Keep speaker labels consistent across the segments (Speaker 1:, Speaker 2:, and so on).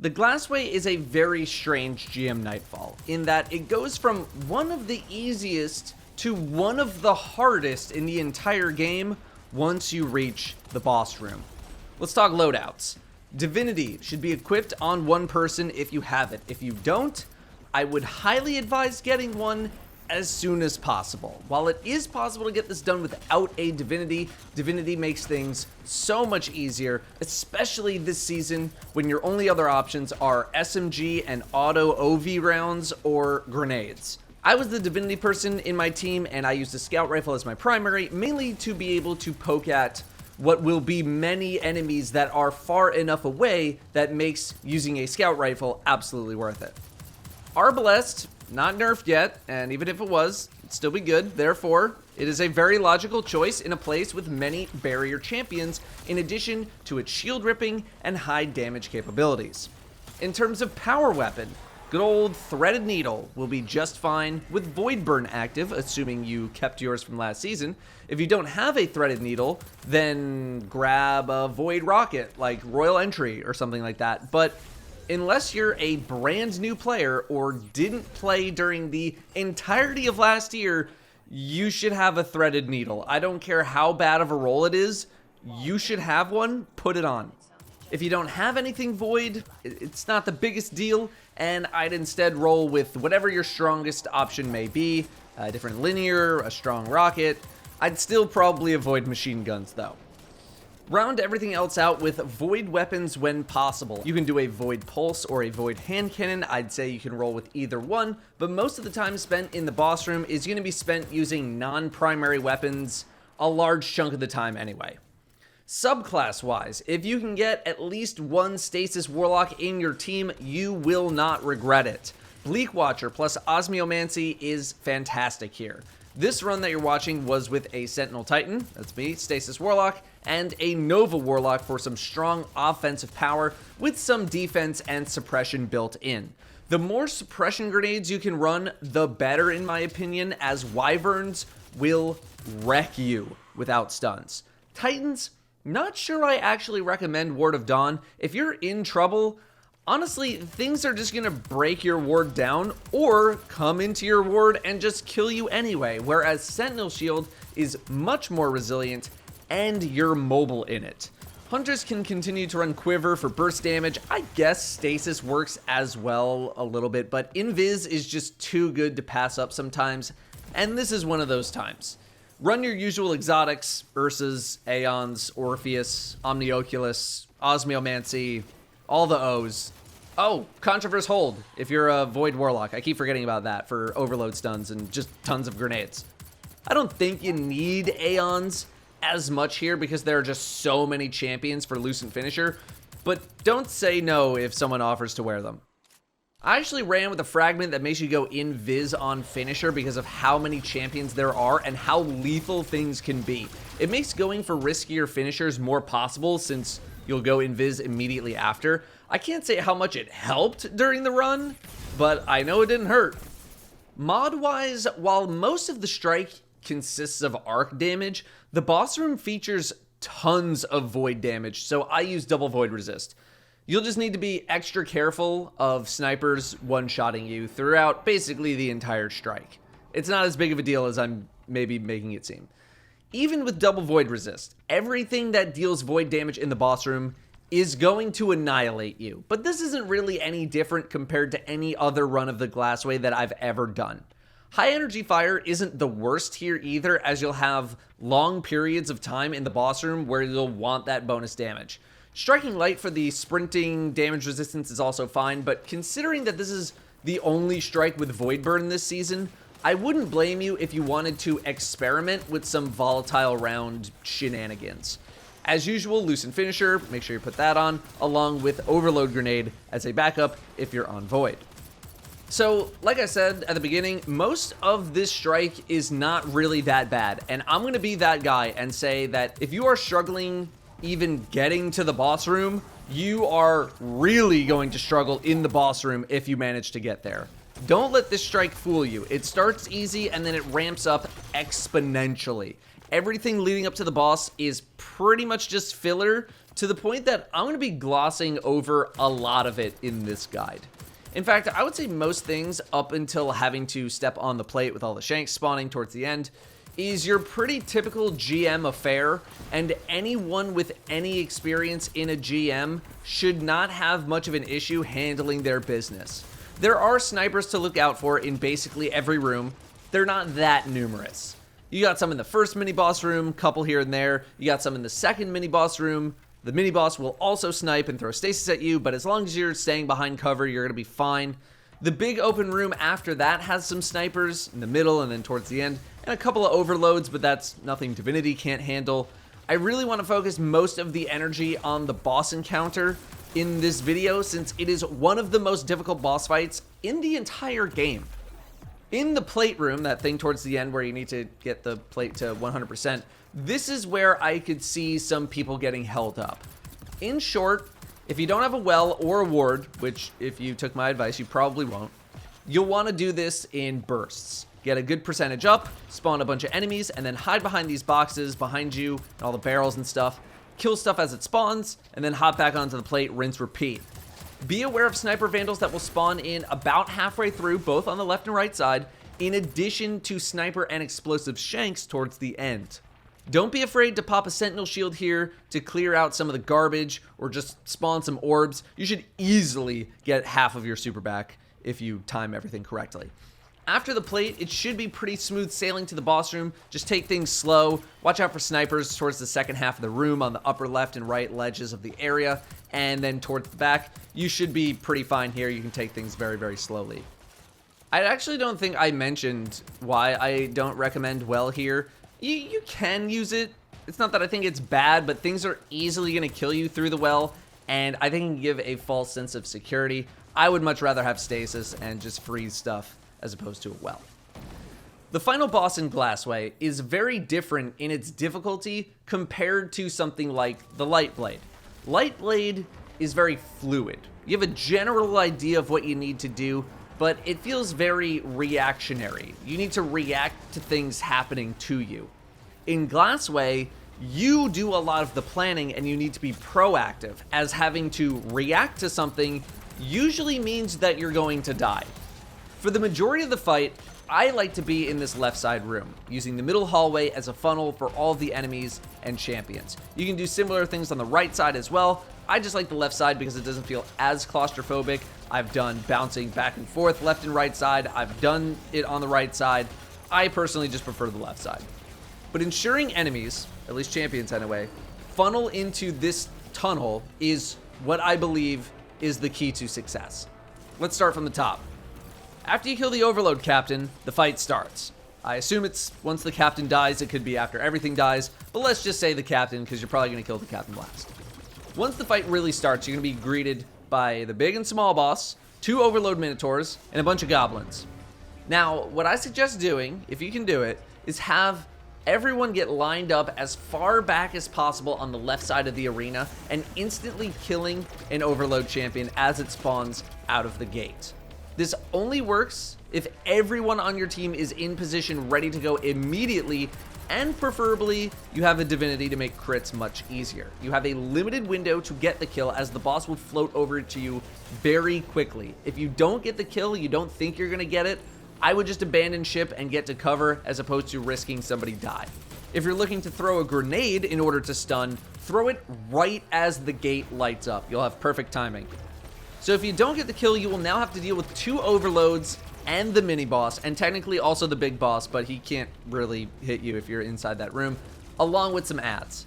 Speaker 1: The Glassway is a very strange GM Nightfall, in that it goes from one of the easiest to one of the hardest in the entire game once you reach the boss room. Let's talk loadouts. Divinity should be equipped on one person if you have it. If you don't, I would highly advise getting one as soon as possible. While it is possible to get this done without a Divinity, Divinity makes things so much easier, especially this season when your only other options are SMG and auto OV rounds or grenades. I was the Divinity person in my team, and I used a scout rifle as my primary, mainly to be able to poke at what will be many enemies that are far enough away that makes using a scout rifle absolutely worth it. Arbalest, not nerfed yet, and even if it was, it'd still be good. Therefore, it is a very logical choice in a place with many barrier champions, in addition to its shield ripping and high damage capabilities. In terms of power weapon, good old Threaded Needle will be just fine with Void Burn active, assuming you kept yours from last season. If you don't have a Threaded Needle, then grab a Void Rocket, like Royal Entry or something like that. But unless you're a brand new player or didn't play during the entirety of last year, you should have a Threaded Needle. I don't care how bad of a roll it is, you should have one, put it on. If you don't have anything Void, it's not the biggest deal, and I'd instead roll with whatever your strongest option may be, a different linear, a strong rocket. I'd still probably avoid machine guns though. Round everything else out with Void weapons when possible. You can do a Void Pulse or a Void Hand Cannon. I'd say you can roll with either one, but most of the time spent in the boss room is going to be spent using non-primary weapons a large chunk of the time anyway. Subclass wise, if you can get at least one Stasis Warlock in your team, you will not regret it. Bleak Watcher plus Osmiomancy is fantastic here. This run that you're watching was with a Sentinel Titan, that's me, Stasis Warlock, and a Nova Warlock for some strong offensive power with some defense and suppression built in. The more suppression grenades you can run, the better in my opinion, as Wyverns will wreck you without stuns. Titans, not sure I actually recommend Ward of Dawn. If you're in trouble, honestly, things are just gonna break your ward down or come into your ward and just kill you anyway, whereas Sentinel Shield is much more resilient and you're mobile in it. Hunters can continue to run Quiver for burst damage. I guess Stasis works as well a little bit, but Invis is just too good to pass up sometimes, and this is one of those times. Run your usual exotics, Ursas, Aeons, Orpheus, Omnioculus, Osmiomancy, all the O's. Oh, Controverse Hold, if you're a Void Warlock. I keep forgetting about that for overload stuns and just tons of grenades. I don't think you need Aeons as much here because there are just so many champions for Lucent Finisher, but don't say no if someone offers to wear them. I actually ran with a fragment that makes you go invis on Finisher because of how many champions there are and how lethal things can be. It makes going for riskier finishers more possible since you'll go invis immediately after. I can't say how much it helped during the run, but I know it didn't hurt. Mod-wise, while most of the strike consists of arc damage, the boss room features tons of void damage, so I use double void resist. You'll just need to be extra careful of snipers one-shotting you throughout basically the entire strike. It's not as big of a deal as I'm maybe making it seem. Even with double void resist, everything that deals void damage in the boss room is going to annihilate you. But this isn't really any different compared to any other run of the Glassway that I've ever done. High energy fire isn't the worst here either, as you'll have long periods of time in the boss room where you'll want that bonus damage. Striking light for the sprinting damage resistance is also fine, but considering that this is the only strike with Void Burn this season, I wouldn't blame you if you wanted to experiment with some volatile round shenanigans. As usual, Lucent Finisher, make sure you put that on, along with Overload Grenade as a backup if you're on Void. So, like I said at the beginning, most of this strike is not really that bad, and I'm going to be that guy and say that if you are struggling even getting to the boss room, you are really going to struggle in the boss room if you manage to get there. Don't let this strike fool you. It starts easy and then it ramps up exponentially. Everything leading up to the boss is pretty much just filler to the point that I'm going to be glossing over a lot of it in this guide. In fact, I would say most things up until having to step on the plate with all the shanks spawning towards the end is your pretty typical GM affair, and anyone with any experience in a GM should not have much of an issue handling their business. There are snipers to look out for in basically every room. They're not that numerous. You got some in the first mini-boss room, couple here and there. You got some in the second mini-boss room. The mini-boss will also snipe and throw stasis at you, but as long as you're staying behind cover, you're going to be fine. The big open room after that has some snipers in the middle and then towards the end, and a couple of overloads, but that's nothing Divinity can't handle. I really want to focus most of the energy on the boss encounter in this video, since it is one of the most difficult boss fights in the entire game. In the plate room, that thing towards the end where you need to get the plate to 100%, this is where I could see some people getting held up. In short, if you don't have a well or a ward, which if you took my advice, you probably won't, you'll want to do this in bursts. Get a good percentage up, spawn a bunch of enemies, and then hide behind these boxes behind you and all the barrels and stuff. Kill stuff as it spawns, and then hop back onto the plate, rinse, repeat. Be aware of sniper vandals that will spawn in about halfway through, both on the left and right side, in addition to sniper and explosive shanks towards the end. Don't be afraid to pop a sentinel shield here to clear out some of the garbage or just spawn some orbs. You should easily get half of your super back if you time everything correctly. After the plate, it should be pretty smooth sailing to the boss room. Just take things slow. Watch out for snipers towards the second half of the room on the upper left and right ledges of the area. And then towards the back, you should be pretty fine here. You can take things very, very slowly. I actually don't think I mentioned why I don't recommend well here. You can use it. It's not that I think it's bad, but things are easily going to kill you through the well. And I think it can give a false sense of security. I would much rather have stasis and just freeze stuff as opposed to a well. The final boss in Glassway is very different in its difficulty compared to something like the Light Blade. Light Blade is very fluid. You have a general idea of what you need to do, but it feels very reactionary. You need to react to things happening to you. In Glassway, you do a lot of the planning and you need to be proactive, as having to react to something usually means that you're going to die. For the majority of the fight, I like to be in this left side room, using the middle hallway as a funnel for all the enemies and champions. You can do similar things on the right side as well. I just like the left side because it doesn't feel as claustrophobic. I've done bouncing back and forth left and right side. I've done it on the right side. I personally just prefer the left side. But ensuring enemies, at least champions anyway, funnel into this tunnel is what I believe is the key to success. Let's start from the top. After you kill the Overload Captain, the fight starts. I assume it's once the Captain dies. It could be after everything dies, but let's just say the Captain, because you're probably going to kill the Captain last. Once the fight really starts, you're going to be greeted by the big and small boss, 2 Overload Minotaurs, and a bunch of goblins. Now, what I suggest doing, if you can do it, is have everyone get lined up as far back as possible on the left side of the arena and instantly killing an Overload champion as it spawns out of the gate. This only works if everyone on your team is in position ready to go immediately, and preferably you have a divinity to make crits much easier. You have a limited window to get the kill, as the boss will float over to you very quickly. If you don't get the kill, you don't think you're going to get it, I would just abandon ship and get to cover as opposed to risking somebody die. If you're looking to throw a grenade in order to stun, throw it right as the gate lights up. You'll have perfect timing. So if you don't get the kill, you will now have to deal with 2 overloads and the mini boss, and technically also the big boss, but he can't really hit you if you're inside that room, along with some ads.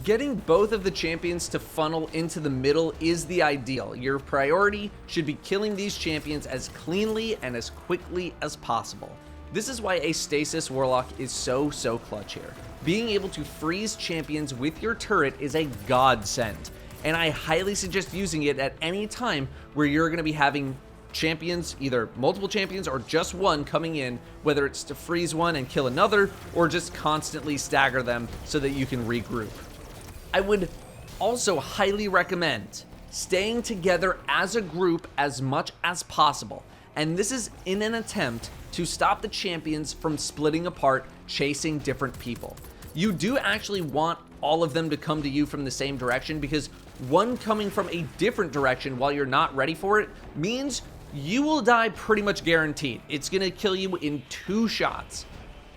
Speaker 1: Getting both of the champions to funnel into the middle is the ideal. Your priority should be killing these champions as cleanly and as quickly as possible. This is why a Stasis Warlock is so clutch here. Being able to freeze champions with your turret is a godsend, and I highly suggest using it at any time where you're going to be having champions, either multiple champions or just one coming in, whether it's to freeze one and kill another, or just constantly stagger them so that you can regroup. I would also highly recommend staying together as a group as much as possible, and this is in an attempt to stop the champions from splitting apart, chasing different people. You do actually want all of them to come to you from the same direction, because one coming from a different direction while you're not ready for it means you will die pretty much guaranteed. It's gonna kill you in 2 shots.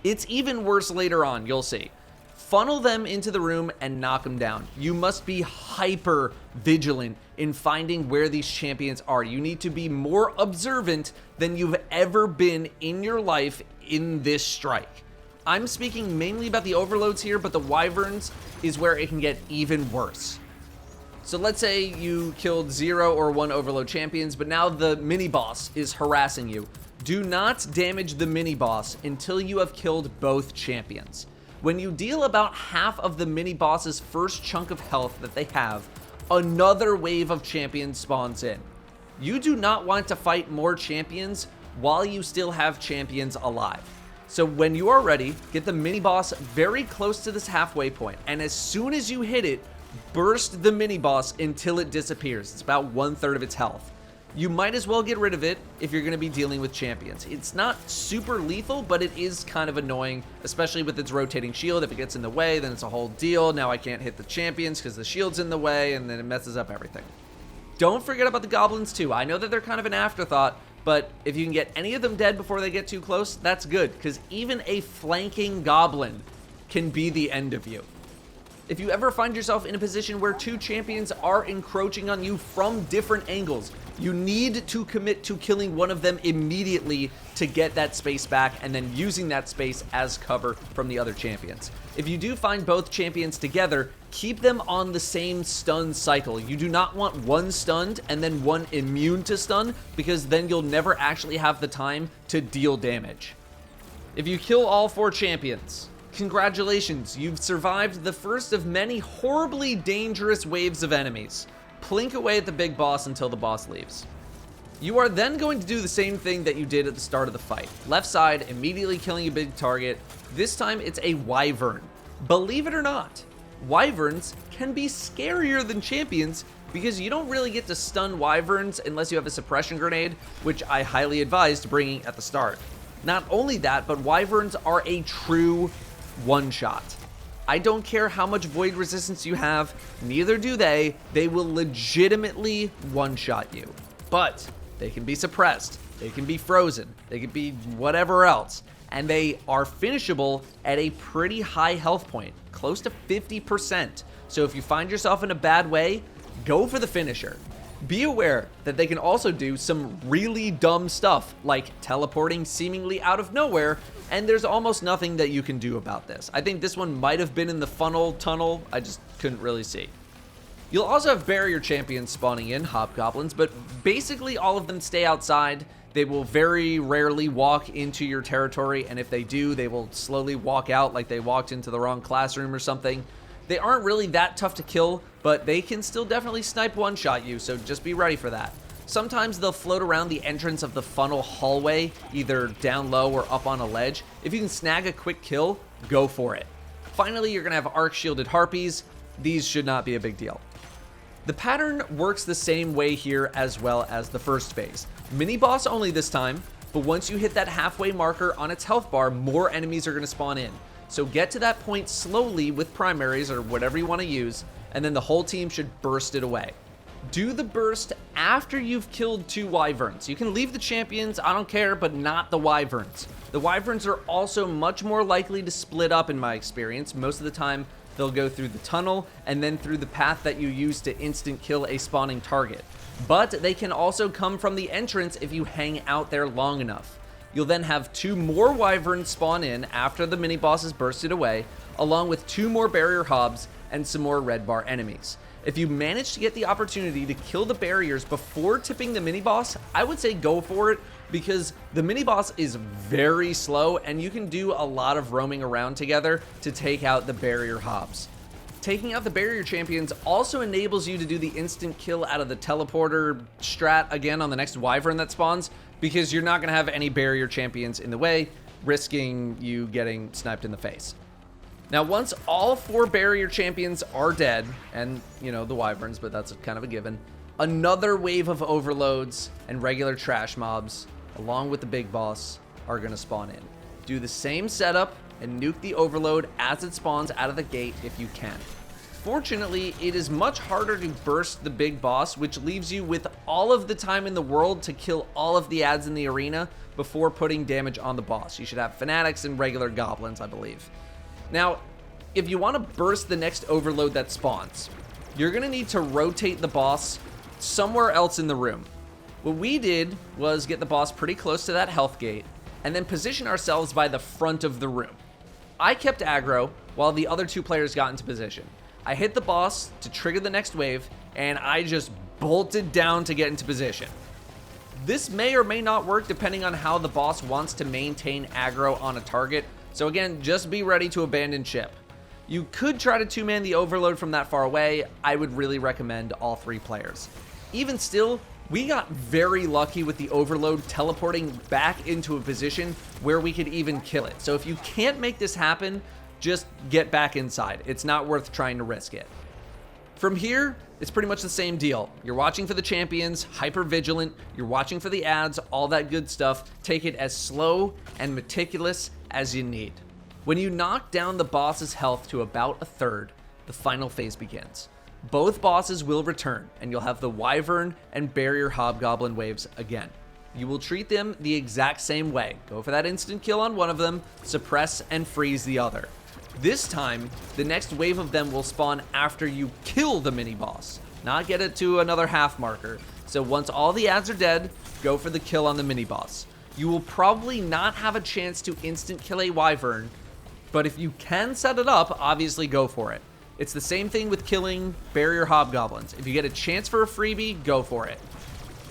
Speaker 1: It's even worse later on, you'll see. Funnel them into the room and knock them down. You must be hyper vigilant in finding where these champions are. You need to be more observant than you've ever been in your life in this strike. I'm speaking mainly about the overloads here, but the wyverns is where it can get even worse. So let's say you killed 0 or 1 overload champions, but now the mini boss is harassing you. Do not damage the mini boss until you have killed both champions. When you deal about half of the mini boss's first chunk of health that they have, another wave of champions spawns in. You do not want to fight more champions while you still have champions alive. So when you are ready, get the mini boss very close to this halfway point, and as soon as you hit it, burst the mini boss until it disappears. It's about 1/3 of its health. You might as well get rid of it if you're going to be dealing with champions. It's not super lethal, but it is kind of annoying, especially with its rotating shield. If it gets in the way, then it's a whole deal. Now I can't hit the champions because the shield's in the way, and then it messes up everything. Don't forget about the goblins too. I know that they're kind of an afterthought, but if you can get any of them dead before they get too close, that's good, because even a flanking goblin can be the end of you. If you ever find yourself in a position where 2 champions are encroaching on you from different angles, you need to commit to killing one of them immediately to get that space back, and then using that space as cover from the other champions. If you do find both champions together, keep them on the same stun cycle. You do not want one stunned and then one immune to stun, because then you'll never actually have the time to deal damage. If you kill all 4 champions, congratulations, you've survived the first of many horribly dangerous waves of enemies. Plink away at the big boss until the boss leaves. You are then going to do the same thing that you did at the start of the fight. Left side, immediately killing a big target. This time it's a wyvern. Believe it or not, wyverns can be scarier than champions, because you don't really get to stun wyverns unless you have a suppression grenade, which I highly advised bringing at the start. Not only that, but wyverns are a true one-shot. I don't care how much void resistance you have, neither do they. They will legitimately one-shot you. But they can be suppressed, they can be frozen, they can be whatever else, and they are finishable at a pretty high health point, close to 50%. So if you find yourself in a bad way, go for the finisher. Be aware that they can also do some really dumb stuff, like teleporting seemingly out of nowhere, and there's almost nothing that you can do about this. I think this one might have been in the funnel tunnel, I just couldn't really see. You'll also have barrier champions spawning in, hobgoblins, but basically all of them stay outside. They will very rarely walk into your territory, and if they do, they will slowly walk out like they walked into the wrong classroom or something. They aren't really that tough to kill, but they can still definitely snipe one-shot you, so just be ready for that. Sometimes they'll float around the entrance of the funnel hallway, either down low or up on a ledge. If you can snag a quick kill, go for it. Finally, you're going to have arc-shielded harpies. These should not be a big deal. The pattern works the same way here as well as the first phase. Mini-boss only this time, but once you hit that halfway marker on its health bar, more enemies are going to spawn in. So get to that point slowly with primaries or whatever you want to use, and then the whole team should burst it away. Do the burst after you've killed 2 wyverns. You can leave the champions, I don't care, but not the wyverns. The wyverns are also much more likely to split up in my experience. Most of the time, they'll go through the tunnel and then through the path that you use to instant kill a spawning target. But they can also come from the entrance if you hang out there long enough. You'll then have 2 more wyverns spawn in after the mini boss is bursted away, along with 2 more barrier hobs and some more red bar enemies. If you manage to get the opportunity to kill the barriers before tipping the mini boss, I would say go for it, because the mini boss is very slow and you can do a lot of roaming around together to take out the barrier hobs. Taking out the barrier champions also enables you to do the instant kill out of the teleporter strat again on the next wyvern that spawns, because you're not going to have any barrier champions in the way, risking you getting sniped in the face. Now, once all 4 barrier champions are dead, and, you know, the wyverns, but that's kind of a given, another wave of overloads and regular trash mobs, along with the big boss, are going to spawn in. Do the same setup and nuke the overload as it spawns out of the gate if you can. Fortunately, it is much harder to burst the big boss, which leaves you with all of the time in the world to kill all of the adds in the arena before putting damage on the boss. You should have fanatics and regular goblins, I believe. Now, if you want to burst the next overload that spawns, you're going to need to rotate the boss somewhere else in the room. What we did was get the boss pretty close to that health gate and then position ourselves by the front of the room. I kept aggro while the other two players got into position. I hit the boss to trigger the next wave, and I just bolted down to get into position. This may or may not work depending on how the boss wants to maintain aggro on a target, so again, just be ready to abandon ship. You could try to two-man the overload from that far away. I would really recommend all three players. Even still, we got very lucky with the overload teleporting back into a position where we could even kill it. So if you can't make this happen, just get back inside. It's not worth trying to risk it. From here, it's pretty much the same deal. You're watching for the champions, hyper vigilant, you're watching for the adds, all that good stuff. Take it as slow and meticulous as you need. When you knock down the boss's health to about a third, the final phase begins. Both bosses will return, and you'll have the Wyvern and Barrier Hobgoblin waves again. You will treat them the exact same way. Go for that instant kill on one of them, suppress and freeze the other. This time, the next wave of them will spawn after you kill the mini-boss, not get it to another half marker. So once all the adds are dead, go for the kill on the mini-boss. You will probably not have a chance to instant kill a Wyvern, but if you can set it up, obviously go for it. It's the same thing with killing Barrier Hobgoblins. If you get a chance for a freebie, go for it.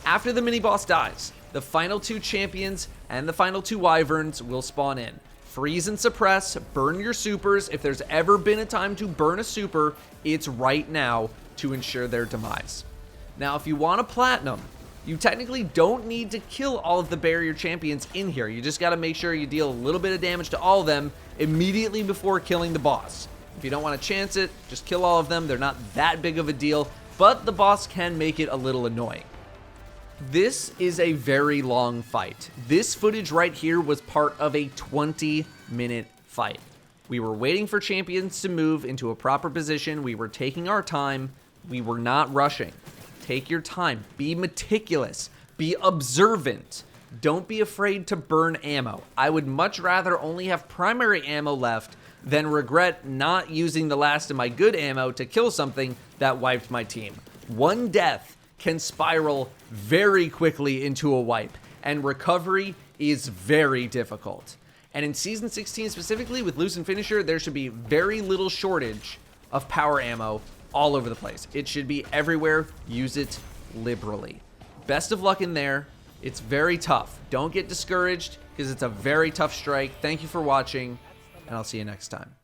Speaker 1: After the mini-boss dies, the final two champions and the final two Wyverns will spawn in. Freeze and suppress, burn your supers. If there's ever been a time to burn a super, it's right now to ensure their demise. Now, if you want a platinum, you technically don't need to kill all of the barrier champions in here. You just got to make sure you deal a little bit of damage to all of them immediately before killing the boss. If you don't want to chance it, just kill all of them. They're not that big of a deal, but the boss can make it a little annoying. This is a very long fight. This footage right here was part of a 20-minute fight. We were waiting for champions to move into a proper position. We were taking our time. We were not rushing. Take your time. Be meticulous. Be observant. Don't be afraid to burn ammo. I would much rather only have primary ammo left than regret not using the last of my good ammo to kill something that wiped my team. One death can spiral very quickly into a wipe, and recovery is very difficult. And in Season 16 specifically, with Loose and Finisher, there should be very little shortage of power ammo all over the place. It should be everywhere. Use it liberally. Best of luck in there. It's very tough. Don't get discouraged, because it's a very tough strike. Thank you for watching, and I'll see you next time.